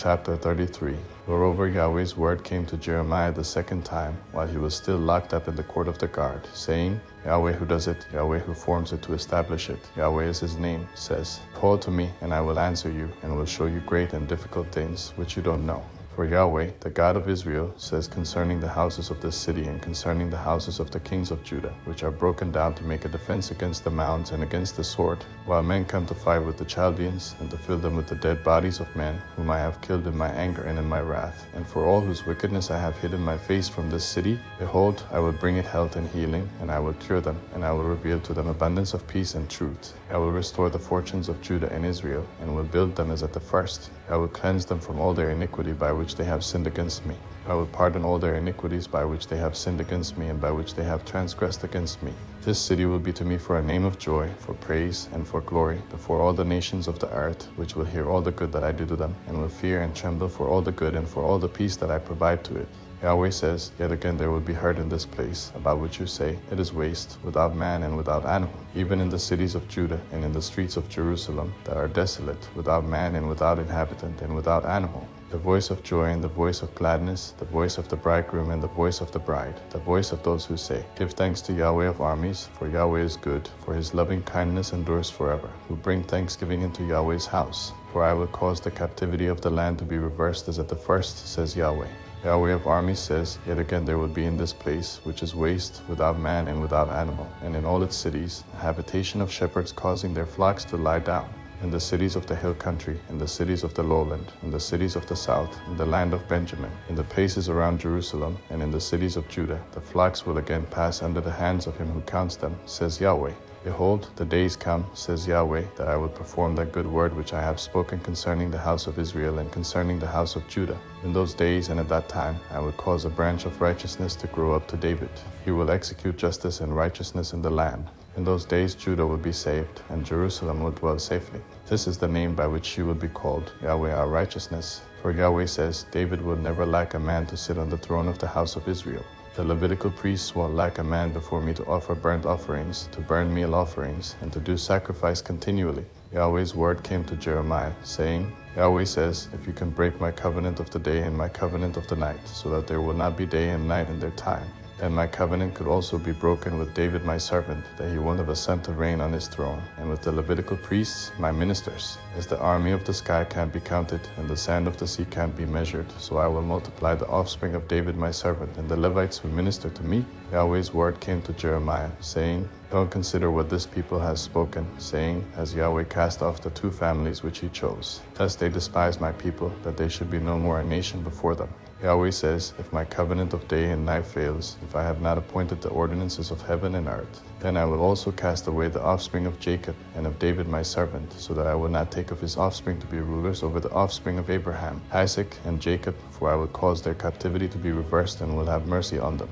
chapter 33. Moreover, Yahweh's word came to Jeremiah the second time, while he was still locked up in the court of the guard, saying, Yahweh who does it, Yahweh who forms it to establish it, Yahweh is his name, says, Call to me, and I will answer you, and will show you great and difficult things which you don't know. For Yahweh, the God of Israel, says concerning the houses of this city and concerning the houses of the kings of Judah, which are broken down to make a defense against the mounds and against the sword, while men come to fight with the Chaldeans, and to fill them with the dead bodies of men, whom I have killed in my anger and in my wrath. And for all whose wickedness I have hidden my face from this city, behold, I will bring it health and healing, and I will cure them, and I will reveal to them abundance of peace and truth. I will restore the fortunes of Judah and Israel, and will build them as at the first. I will cleanse them from all their iniquity by which they have sinned against me. I will pardon all their iniquities by which they have sinned against me and by which they have transgressed against me. This city will be to me for a name of joy, for praise, and for glory before all the nations of the earth, which will hear all the good that I do to them, and will fear and tremble for all the good and for all the peace that I provide to it. Yahweh says, Yet again there will be heard in this place, about which you say, It is waste, without man and without animal, even in the cities of Judah and in the streets of Jerusalem that are desolate, without man and without inhabitant and without animal. The voice of joy and the voice of gladness, the voice of the bridegroom and the voice of the bride, the voice of those who say, Give thanks to Yahweh of armies, for Yahweh is good, for his loving kindness endures forever, who bring thanksgiving into Yahweh's house. For I will cause the captivity of the land to be reversed as at the first, says Yahweh. Yahweh of armies says, Yet again there will be in this place, which is waste, without man and without animal, and in all its cities, a habitation of shepherds causing their flocks to lie down. In the cities of the hill country, in the cities of the lowland, in the cities of the south, in the land of Benjamin, in the places around Jerusalem, and in the cities of Judah, the flocks will again pass under the hands of him who counts them, says Yahweh. Behold, the days come, says Yahweh, that I will perform that good word which I have spoken concerning the house of Israel and concerning the house of Judah. In those days and at that time I will cause a branch of righteousness to grow up to David. He will execute justice and righteousness in the land. In those days Judah will be saved, and Jerusalem will dwell safely. This is the name by which she will be called, Yahweh our righteousness. For Yahweh says, David will never lack a man to sit on the throne of the house of Israel. The Levitical priests won't lack a man before me to offer burnt offerings, to burn meal offerings, and to do sacrifice continually. Yahweh's word came to Jeremiah, saying, Yahweh says, If you can break my covenant of the day and my covenant of the night, so that there will not be day and night in their time, then my covenant could also be broken with David my servant, that he won't have a son to reign on his throne, and with the Levitical priests, my ministers. As the army of the sky can't be counted, and the sand of the sea can't be measured, so I will multiply the offspring of David my servant, and the Levites who minister to me. Yahweh's word came to Jeremiah, saying, Don't consider what this people has spoken, saying, Has Yahweh cast off the two families which he chose? Thus they despise my people, that they should be no more a nation before them. Yahweh says, If my covenant of day and night fails, if I have not appointed the ordinances of heaven and earth, then I will also cast away the offspring of Jacob and of David my servant, so that I will not take of his offspring to be rulers over the offspring of Abraham, Isaac, and Jacob, for I will cause their captivity to be reversed and will have mercy on them.